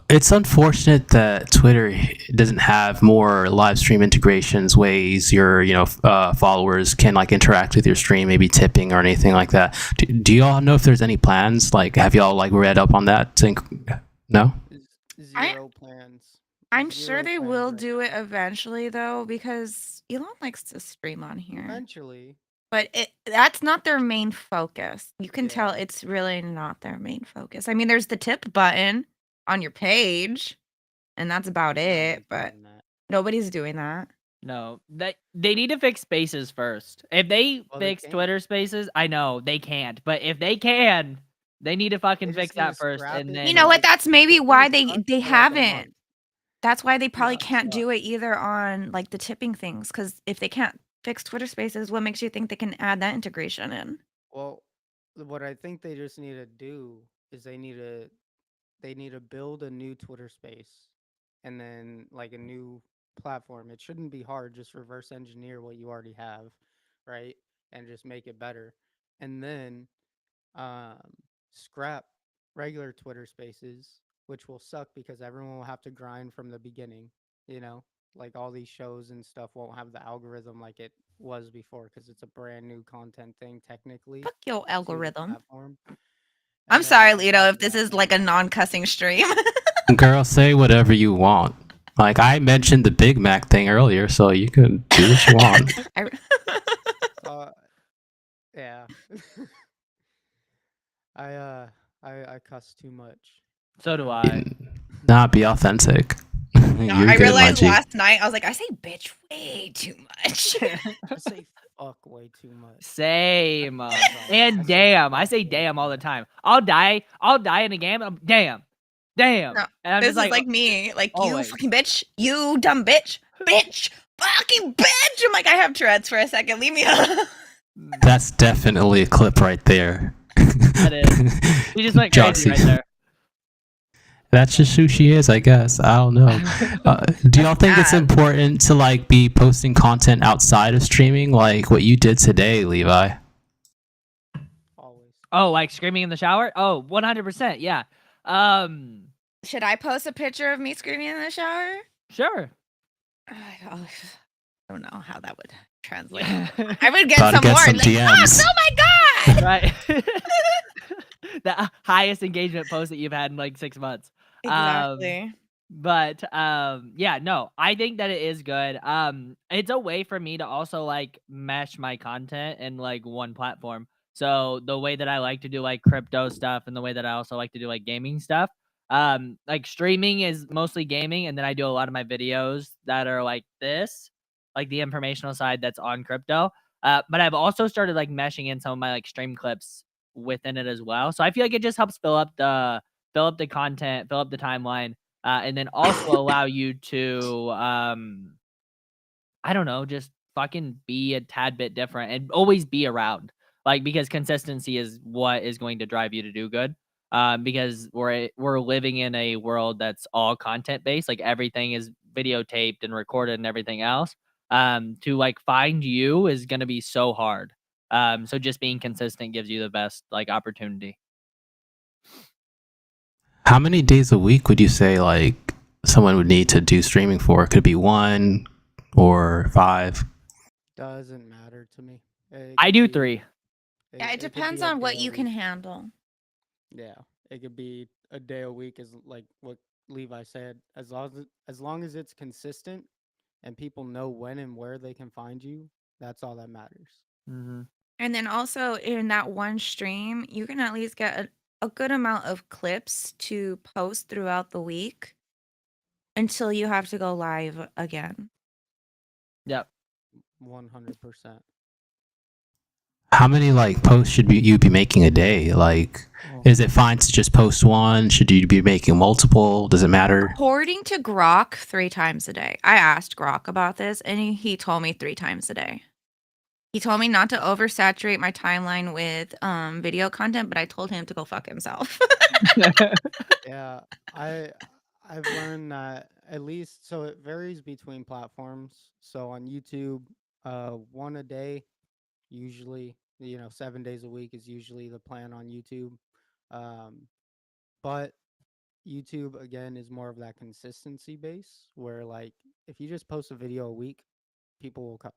It's unfortunate that Twitter doesn't have more live stream integrations, ways your followers can like interact with your stream, maybe tipping or anything like that. Do y'all know if there's any plans? Like, have y'all like read up on that? No. Zero plans. I'm Zero sure they plans will right do it now. eventually though, because Elon likes to stream on here. Eventually. But that's not their main focus. You can tell Yeah. it's really not their main focus. I mean, there's the tip button on your page, and that's about it. Nobody's But doing that. nobody's doing that. No, they need to fix Spaces first. If they Well, they fix can't. Twitter Spaces, I know they can't. But if they can, they need to fucking They fix just need that to first, scrap and it then You know what? like, That's maybe it's gonna why suck they for like a haven't. month. That's why they It's probably gonna can't suck. do it either on like the tipping things. Because if they can't fix Twitter Spaces, what makes you think they can add that integration in? Well, what I think they just need to do is they need to build a new Twitter space and then like a new platform. It shouldn't be hard. Just reverse engineer what you already have, right? And just make it better. And then um, scrap regular Twitter spaces, which will suck because everyone will have to grind from the beginning, you know? Like all these shows and stuff won't have the algorithm like it was before because it's a brand new content thing technically Fuck your to the algorithm. platform. I'm And then sorry, on Lito, top if of this that, is like a non-cussing stream. Girl, say whatever you want. Like I mentioned the Big Mac thing earlier, so you can do what you want. yeah. I cuss too much. so do I. Not be authentic. No, You're I good, realized Munchie. last night, I was like, I say bitch way too much. I say fuck way too much. Same. I say And damn, I fuck say way damn too all the much. time. I'll die in a game. I'm damn. No, And I'm this just is like me. Like, you always. fucking bitch. You dumb bitch. Bitch. Fucking bitch. I'm like, I have Tourette's for a second. Leave me alone. That's definitely a clip right there. That is. He just went crazy right Joxy. there. That's just who she is, I guess. I don't know. Do y'all think it's bad. important to like be posting content outside of streaming, like what you did today, Levi? Always. Oh, like screaming in the shower? Oh, 100%. Yeah. Should I post a picture of me screaming in the shower? Sure. I don't know how that would translate. I would get About to some get more. some Like, DMs. oh my god! Right. The highest engagement post that you've had in like 6 months. Exactly. But yeah, no, I think that it is good. It's a way for me to also like mesh my content in like one platform. So the way that I like to do like crypto stuff and the way that I also like to do like gaming stuff, Like streaming is mostly gaming, and then I do a lot of my videos that are like this, like the informational side that's on crypto. But I've also started like meshing in some of my like stream clips within it as well. So I feel like it just helps fill up the content, fill up the timeline, and then also allow you to I don't know, just fucking be a tad bit different and always be around. Like because consistency is what is going to drive you to do good. Because we're living in a world that's all content based. Like everything is videotaped and recorded and everything else. To like find you is gonna be so hard. So just being consistent gives you the best like opportunity. How many days a week would you say like someone would need to do streaming for? Could it be 1 or 5? Doesn't matter to me. I do 3. Yeah, it could be depends a on what day a you can week. handle. Yeah, it could be a day a week, is like what Levi said. As long as it's consistent and people know when and where they can find you, that's all that matters. Mm-hmm. And then also in that one stream, you can at least get a good amount of clips to post throughout the week until you have to go live again. Yep. 100%. How many like posts should you be making a day? Like, is it fine to just post one? Should you be making multiple? Does it matter? According to Grok, 3 times a day. I asked Grok about this, and he told me 3 times a day. He told me not to oversaturate my timeline with video content, but I told him to go fuck himself. Yeah, I've learned that at least, so it varies between platforms. So on YouTube, 1 a day, usually, 7 days a week is usually the plan on YouTube. But YouTube again is more of that consistency base where like if you just post a video a week, people will come.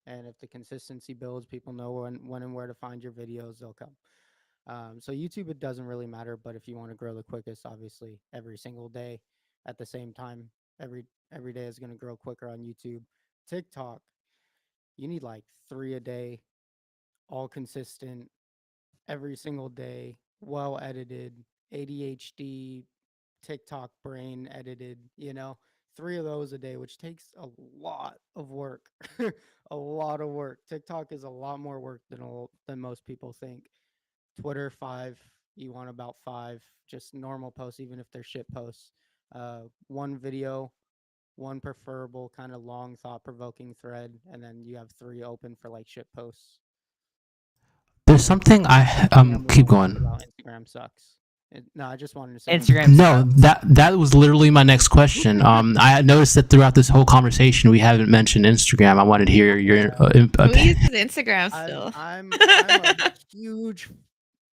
And if the consistency builds, people know when and where to find your videos, they'll come. So YouTube, it doesn't really matter, but if you want to grow the quickest, obviously every single day at the same time, every day is going to grow quicker on YouTube. TikTok, you need like 3 a day, all consistent, every single day, well edited, ADHD, TikTok brain edited, 3 of those a day, which takes a lot of work. A lot of work. TikTok is a lot more work than most people think. Twitter, 5. You want about 5, just normal posts, even if they're shit posts. 1 video, 1 preferable kind of long thought-provoking thread, and then you have 3 open for like shit posts. There's something I keep going. Instagram sucks. No, I just wanted to say Instagram. No, that was literally my next question. I had noticed that throughout this whole conversation, we haven't mentioned Instagram. I wanted to hear your Who uses Instagram still?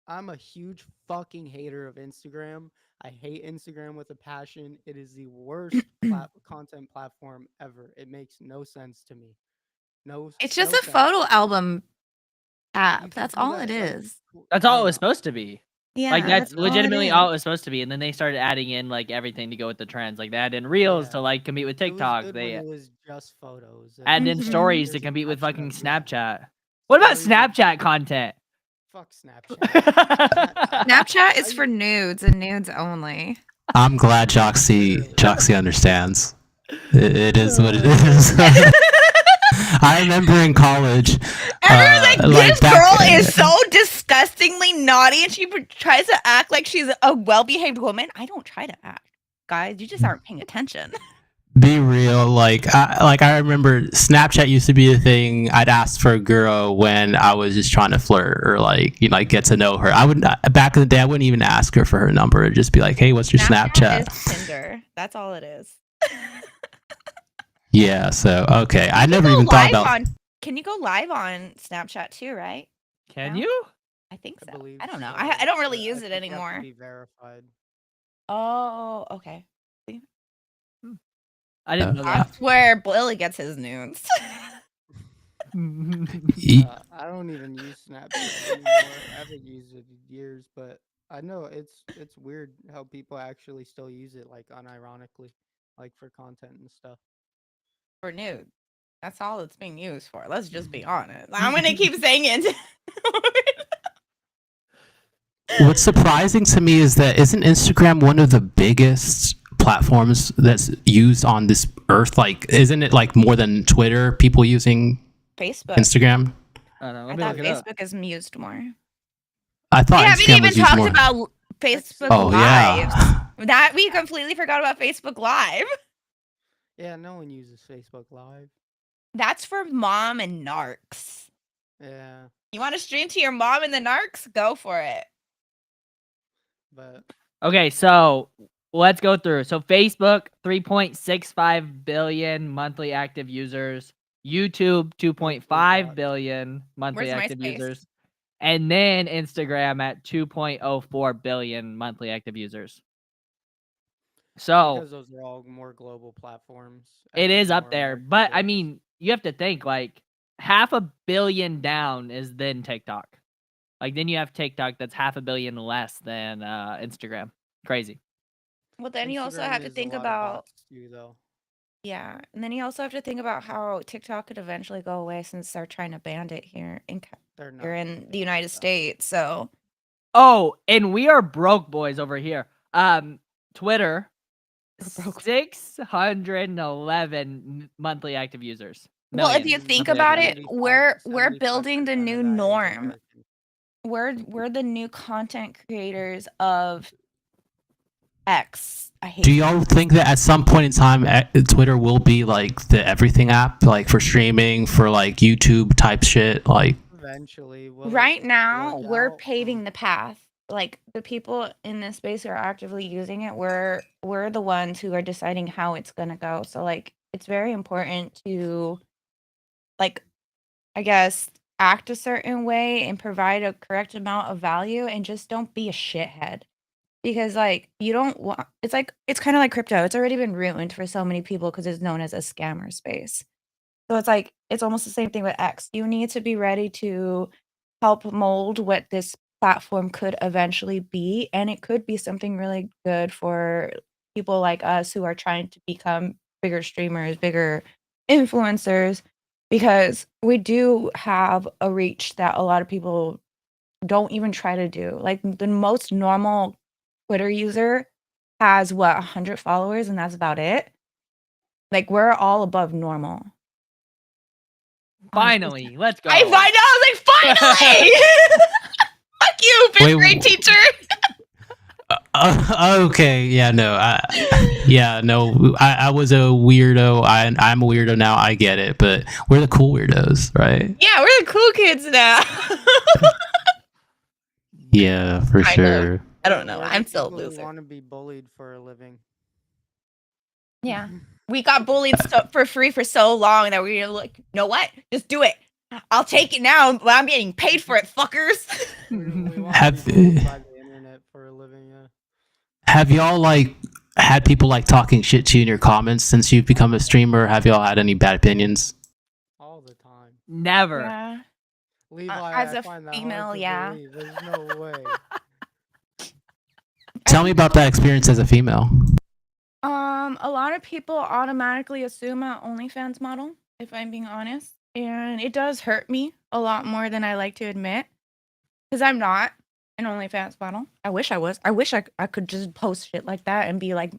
I'm a huge fucking hater of Instagram. I hate Instagram with a passion. It is the worst content platform ever. It makes no sense to me. It's just no a sense. photo album You app. could That's do all that, it like, is. That's all I it was know. supposed to be. Yeah, Like that's all it legitimately is. all it was supposed to be, and then they started adding in like everything to go with the trends. Like they added in reels Yeah. to like compete with It was TikTok. good They when it was just photos. and added in Mhm. stories to there's an compete with option fucking of- yeah. Snapchat. What about Stories and- Snapchat content? Fuck Snapchat. Snapchat is I- for nudes and nudes only. I'm glad Joxy understands. It is what it is. I remember in college. Everyone's like, this back- girl is so disgustingly naughty, and she tries to act like she's a well-behaved woman. I don't try to act, guys. You just aren't paying attention. Be real, like I remember Snapchat used to be a thing. I'd ask for a girl when I was just trying to flirt or like get to know her. I would back in the day I wouldn't even ask her for her number. I'd just be like, hey, what's your Snapchat? Is Tinder. That's all it is. Yeah. So okay, I never Go even thought live about. Can you go live on Snapchat too? Right? Can No? you? I think so. believe I don't know. so, I don't really but use I it think you have to anymore. be verified. Oh, okay. I didn't know that. That's where Billy gets his nudes. I don't even use Snapchat anymore. I haven't used it in years, but I know it's weird how people actually still use it, like unironically, like for content and stuff. For nude. That's all it's being used for. Let's just be honest. I'm gonna keep saying it. What's surprising to me is that isn't Instagram one of the biggest platforms that's used on this earth? Like, isn't it like more than Twitter? People using Facebook. Instagram. I don't know. I Let me thought look it up. Facebook is used more. I thought We haven't Instagram even was used talked more. about Facebook Oh Live. yeah. That we completely forgot about Facebook Live. Yeah, no one uses Facebook Live. That's for mom and narcs. Yeah, You want to stream to your mom and the narcs? Go for it. but Okay, so let's go through. So Facebook, 3.65 billion monthly active users. YouTube, 2.5 billion monthly Where's active MySpace? users. And then Instagram at 2.04 billion monthly active users. So because those are all more global platforms. it X is up more there. American But I based. mean, you have to think like 500 million down is then TikTok. Like then you have TikTok that's 500 million less than Instagram. Crazy. Well, then you also Instagram have to is a think lot of about bots too, though. yeah, and then you also have to think about how TikTok could eventually go away since they're trying to ban it here They're not here gonna in ban the United TikTok. States. So Oh, and we are broke boys over here. Twitter, We're broke. 611 monthly active users. Well, if Million you think monthly about active it, users. we're building the 75% new of that is norm. American. We're the new content creators of X. I hate Do that. y'all think that at some point in time, Twitter will be like the everything app, like for streaming, for like YouTube type shit? Like, Eventually, will it Right now, work we're out? paving the path. Like the people in this space who are actively using it, we're the ones who are deciding how it's gonna go. So like it's very important to like I guess act a certain way and provide a correct amount of value and just don't be a shithead. Because like you don't want it's kind of like crypto. It's already been ruined for so many people because it's known as a scammer space. So it's like it's almost the same thing with X. You need to be ready to help mold what this platform could eventually be, and it could be something really good for people like us who are trying to become bigger streamers, bigger influencers, because we do have a reach that a lot of people don't even try to do. Like the most normal Twitter user has what 100 followers, and that's about it. Like we're all above normal. Finally, let's go. I know. I was like, finally! Fuck you, fifth Wait, grade teacher. okay, yeah, no, I was a weirdo. I'm a weirdo now. I get it, but we're the cool weirdos, right? Yeah, we're the cool kids now. Yeah, for Kind of. sure. I don't know. We're I'm the still a people who loser. want to be bullied for a living. Yeah. We got bullied for free for so long that we were like, you know what? Just do it. I'll take it now, but I'm getting paid for it, fuckers. We want Have- to be bullied by the internet for a living. Yeah. Have y'all like had people like talking shit to you in your comments since you've become a streamer? Have y'all had any bad opinions? All the time. Never. Yeah. Levi, as I a find that female, hard to yeah. believe. There's no way. Tell me about that experience as a female. A lot of people automatically assume an OnlyFans model, if I'm being honest. And it does hurt me a lot more than I like to admit. Because I'm not an OnlyFans model. I wish I was. I wish I could just post shit like that and be like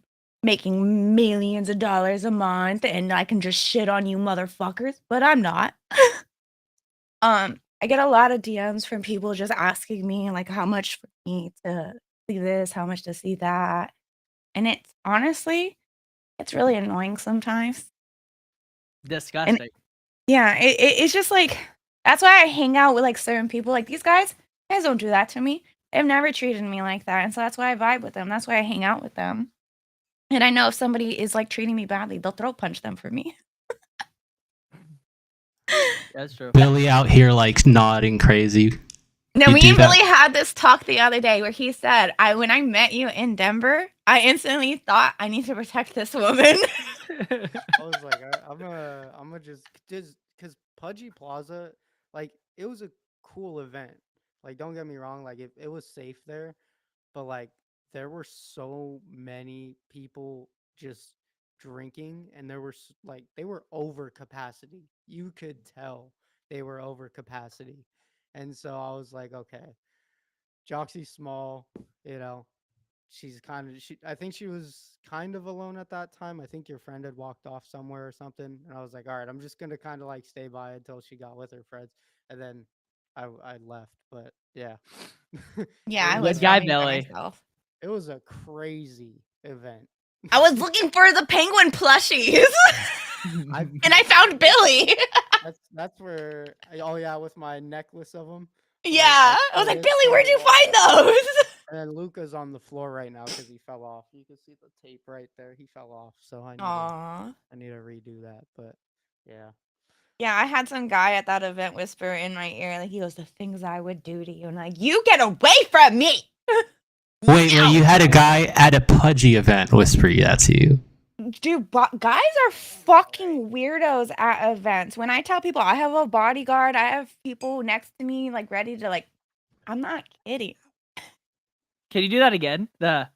making millions of dollars a month and I can just shit on you motherfuckers. But I'm not. I get a lot of DMs from people just asking me like how much for me to see this, how much to see that. And it's honestly, it's really annoying sometimes. Disgusting. Yeah, it's just like that's why I hang out with like certain people. Like these guys don't do that to me. They've never treated me like that, and so that's why I vibe with them. That's why I hang out with them. And I know if somebody is like treating me badly, they'll throat punch them for me. That's true. Billy out here like nodding crazy. No, You me do and that- Billy had this talk the other day where he said, when I met you in Denver, I instantly thought I need to protect this woman. I was like, I'm gonna just because Pudgy Plaza, like, it was a cool event. Like, don't get me wrong, like, it was safe there, but like, there were so many people just drinking, and there were like, they were over capacity. You could tell they were over capacity, and so I was like, okay, Joxie's small, you know. She's kind of I think she was kind of alone at that time. I think your friend had walked off somewhere or something, and I was like, all right, I'm just gonna kind of like stay by until she got with her friends, and then I left. But yeah, Yeah, I it Good was was guy, running by Billy. myself. it was a crazy event. I was looking for the penguin plushies, I and I found Billy. that's where oh yeah, with my necklace of them. Yeah, I was like, Billy, where'd you find those? And then Luca's on the floor right now because he fell off. You can see the tape right there. He fell off, so Aw. I need to redo that. But yeah, Yeah, I had some guy at that event whisper in my ear, like he goes, "The things I would do to you," and like, "You get away from me!" Wait, you had a guy at a Pudgy event whisper that to you. Dude, guys are fucking weirdos at events. When I tell people I have a bodyguard, I have people next to me, like ready to like. I'm not kidding. Can you do that again? The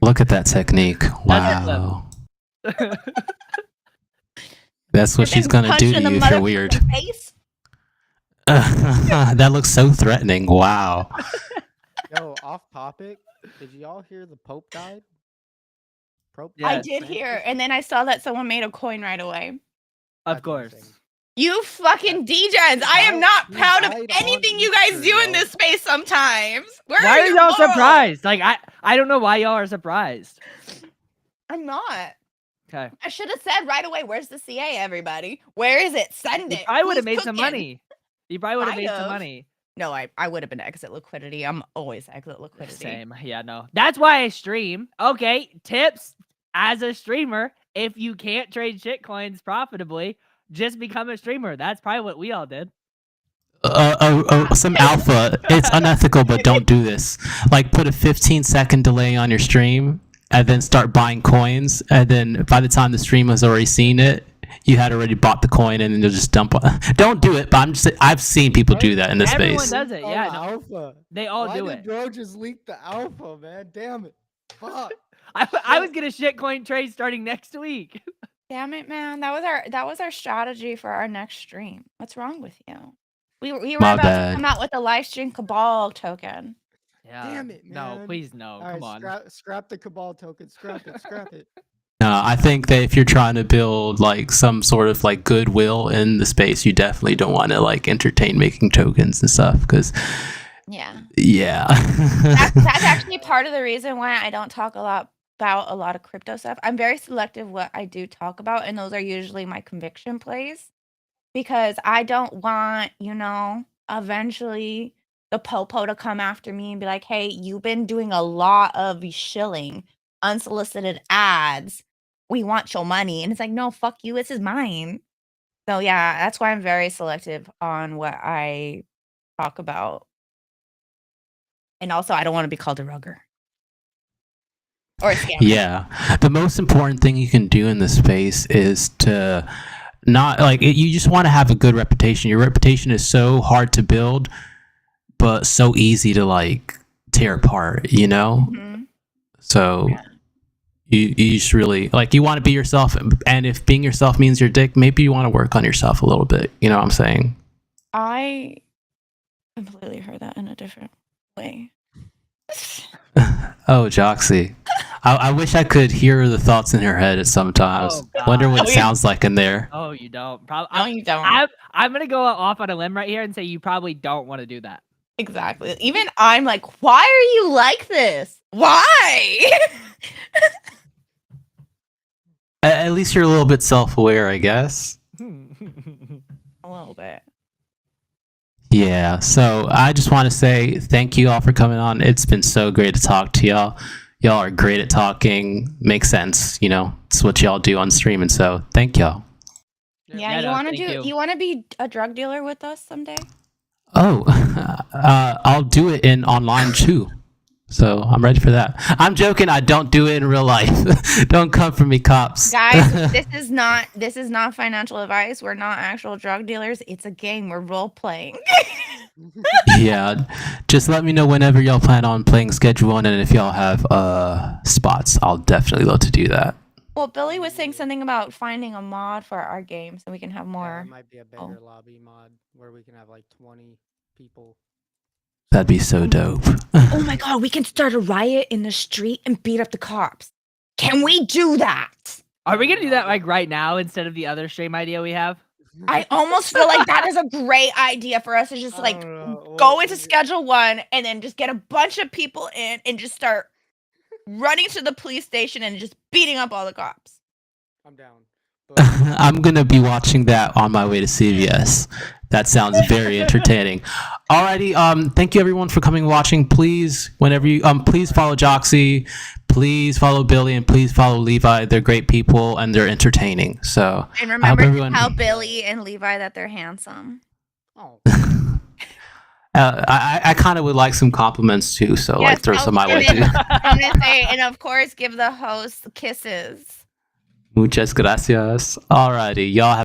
Look at that technique. That's it, Wow. That's what she's gonna do to you if you're weird. Face? That looks so threatening. Wow. yo, off topic. Did y'all hear the Pope died? Pope Yeah. I Yes. did hear, and then I saw that someone made a coin right away. Of That's course. insane. You fucking degens! I am not He proud of died on anything you guys Easter, do in yo. this space sometimes. Where Why are your y'all morals? surprised? Like I don't know why y'all are surprised. I'm not. Okay. I should have said right away, where's the CA, everybody? Where is it? Send You it. probably would have Who's made some cooking? money. You probably would have made some Might've. money. No, I would have been exit liquidity. I'm always exit liquidity. Same. Yeah, no. That's why I stream. Okay, tips as a streamer. If you can't trade shitcoins profitably, just become a streamer. That's probably what we all did. Some alpha. It's unethical, but don't do this. Like, put a 15-second delay on your stream, and then start buying coins. And then by the time the stream has already seen it, you had already bought the coin, and then you'll just dump. Don't do it. But I've seen people do that in this Everyone space. does it. Oh, Yeah, the no, alpha. they all Why do did it. bro just leak the alpha, man? Damn it. Fuck. I was gonna shitcoin trade starting next week. Damn it, man. That was our strategy for our next stream. What's wrong with you? We were My about bad. to come out with a live stream cabal token. Yeah. Damn it, No, man. please no. All Come right, on. scrap the cabal token. Scrap it. Scrap it. No, I think that if you're trying to build like some sort of like goodwill in the space, you definitely don't want to like entertain making tokens and stuff. Because Yeah. that's Actually part of the reason why I don't talk a lot about a lot of crypto stuff. I'm very selective what I do talk about, and those are usually my conviction plays because I don't want, eventually the popo to come after me and be like, "Hey, you've been doing a lot of shilling, unsolicited ads. We want your money." And it's like, "No, fuck you. This is mine." So yeah, that's why I'm very selective on what I talk about. And also, I don't want to be called a rugger. Or a scammer. Yeah. The most important thing you can do in this space is to not like you just want to have a good reputation. Your reputation is so hard to build, but so easy to like tear apart, you know? Mhm. So you just really like you want to be yourself, and if being yourself means you're a dick, maybe you want to work on yourself a little bit. You know what I'm saying? I completely heard that in a different way. Oh, Joxie. I wish I could hear the thoughts in her head sometimes. Oh, Wonder what God. it sounds like in there. Oh, you don't. No, you don't. I'm gonna go off on a limb right here and say you probably don't want to do that. Exactly. Even I'm like, why are you like this? Why? At least you're a little bit self-aware, I guess. A little bit. Yeah, so I just want to say thank you all for coming on. It's been so great to talk to y'all. Y'all are great at talking. Makes sense, you know. It's what y'all do on stream, and so thank y'all. Yeah, Yeah, you no, want to thank do? You want to be a drug dealer with us someday? Oh, I'll do it in online too. So I'm ready for that. I'm joking. I don't do it in real life. Don't come for me, cops. Guys, this is not financial advice. We're not actual drug dealers. It's a game. We're role playing. Yeah, just let me know whenever y'all plan on playing Schedule 1, and if y'all have spots, I'll definitely love to do that. Well, Billy was saying something about finding a mod for our game so we can have Yeah, more. it might be a bigger lobby mod where we can have like 20 people That'd be so dope. Oh my god, we can start a riot in the street and beat up the cops. Can we do that? Are we gonna do that like right now instead of the other stream idea we have? I almost feel like that is a great idea for us to just I like don't know. go What- into schedule 1 and then just get a bunch of people in and just start running to the police station and just beating up all the cops. I'm down. But I'm gonna be watching that on my way to CVS. That sounds very entertaining. Alrighty, thank you everyone for coming and watching. Please, whenever you please follow Joxy, please follow Billy, and please follow Levi. They're great people and they're entertaining. So And I hope remember everyone. to tell Billy and Levi that they're handsome. oh, I kind of would like some compliments too, so like throw some my way too. I'm gonna say, and of course, give the host kisses. Muchas gracias. Alrighty, y'all have.